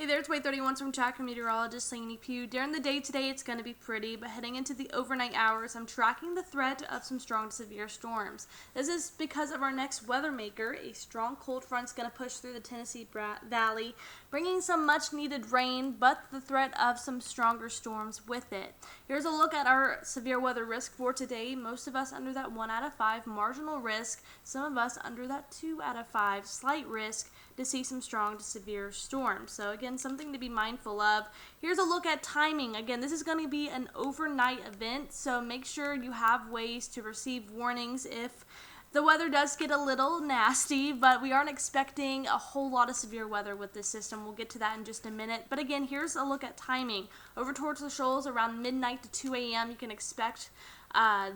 there, it's Way 31 from tracker meteorologist Laine Pugh. During the day today, it's going to be pretty, but heading into the overnight hours, I'm tracking the threat of some strong to severe storms. This is because of our next weather maker. A strong cold front's going to push through the Tennessee Valley, bringing some much-needed rain, but the threat of some stronger storms with it. Here's a look at our severe weather risk for today. Most of us under that 1 out of 5 marginal risk, some of us under that 2 out of 5 slight risk to see some strong to severe storms. So again, something to be mindful of. Here's a look at timing. Again, this is going to be an overnight event, so make sure you have ways to receive warnings if the weather does get a little nasty, but we aren't expecting a whole lot of severe weather with this system. We'll get to that in just a minute. But again, here's a look at timing. Over towards the shoals around midnight to 2 a.m., you can expect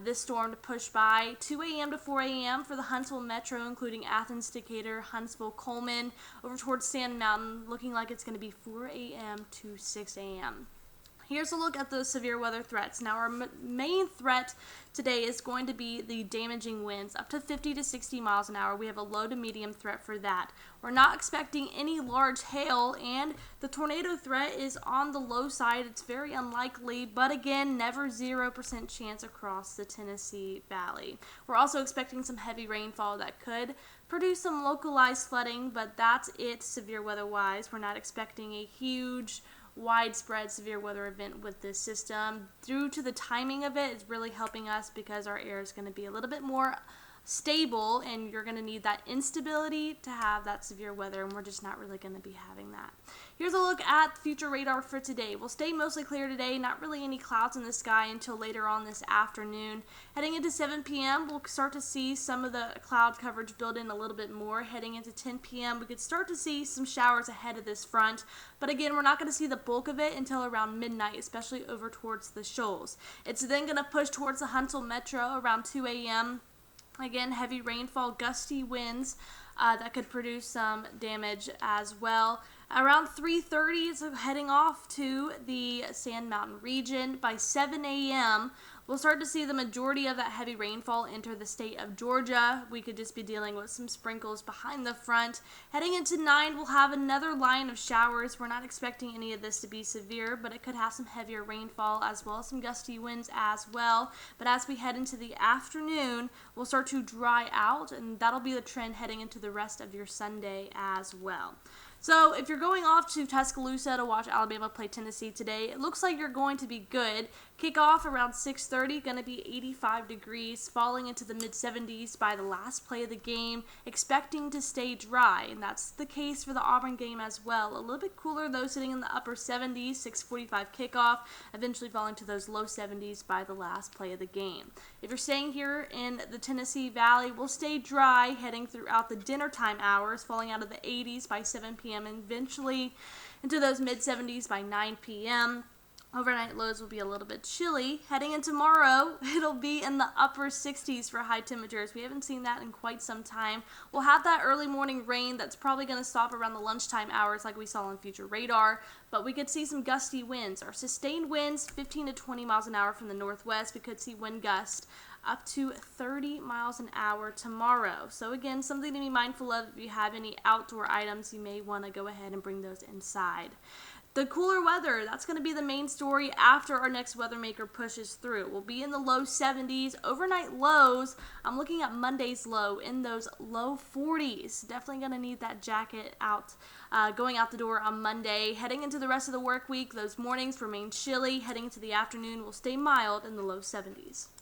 this storm to push by. 2 a.m. to 4 a.m. for the Huntsville Metro, including Athens, Decatur, Huntsville, Coleman. Over towards Sand Mountain, looking like it's going to be 4 a.m. to 6 a.m. Here's a look at the severe weather threats. Now, our main threat today is going to be the damaging winds, up to 50 to 60 miles an hour. We have a low to medium threat for that. We're not expecting any large hail, and the tornado threat is on the low side. It's very unlikely, but again, never 0% chance across the Tennessee Valley. We're also expecting some heavy rainfall that could produce some localized flooding, but that's it severe weather-wise. We're not expecting a huge widespread severe weather event with this system. Due to the timing of it, it's really helping us because our air is going to be a little bit more stable, and you're going to need that instability to have that severe weather, and we're just not really going to be having that. Here's a look at future radar for today. We'll stay mostly clear today, not really any clouds in the sky until later on this afternoon. Heading into 7 p.m., we'll start to see some of the cloud coverage build in a little bit more. Heading into 10 p.m., we could start to see some showers ahead of this front, but again, we're not going to see the bulk of it until around midnight, especially over towards the shoals. It's then going to push towards the Huntsville Metro around 2 a.m., Again, heavy rainfall, gusty winds that could produce some damage as well. Around 3:30, it's heading off to the Sand Mountain region. By 7 a.m., we'll start to see the majority of that heavy rainfall enter the state of Georgia. We could just be dealing with some sprinkles behind the front. Heading into 9, we'll have another line of showers. We're not expecting any of this to be severe, but it could have some heavier rainfall as well as some gusty winds as well. But as we head into the afternoon, we'll start to dry out, and that'll be the trend heading into the rest of your Sunday as well. So if you're going off to Tuscaloosa to watch Alabama play Tennessee today, it looks like you're going to be good. Kickoff around 6:30, going to be 85 degrees, falling into the mid-70s by the last play of the game, expecting to stay dry, and that's the case for the Auburn game as well. A little bit cooler, though, sitting in the upper 70s, 6:45 kickoff, eventually falling to those low 70s by the last play of the game. If you're staying here in the Tennessee Valley, we'll stay dry heading throughout the dinner time hours, falling out of the 80s by 7 p.m. and eventually into those mid-70s by 9 p.m. Overnight lows will be a little bit chilly. Heading into tomorrow, it'll be in the upper 60s for high temperatures. We haven't seen that in quite some time. We'll have that early morning rain that's probably going to stop around the lunchtime hours like we saw on future radar, but we could see some gusty winds. Our sustained winds, 15 to 20 miles an hour from the northwest. We could see wind gusts up to 30 miles an hour tomorrow. So again, something to be mindful of. If you have any outdoor items, you may want to go ahead and bring those inside. The cooler weather, that's going to be the main story after our next weather maker pushes through. We'll be in the low 70s. Overnight lows, I'm looking at Monday's low in those low 40s. Definitely going to need that jacket out going out the door on Monday. Heading into the rest of the work week, those mornings remain chilly. Heading into the afternoon, we'll stay mild in the low 70s.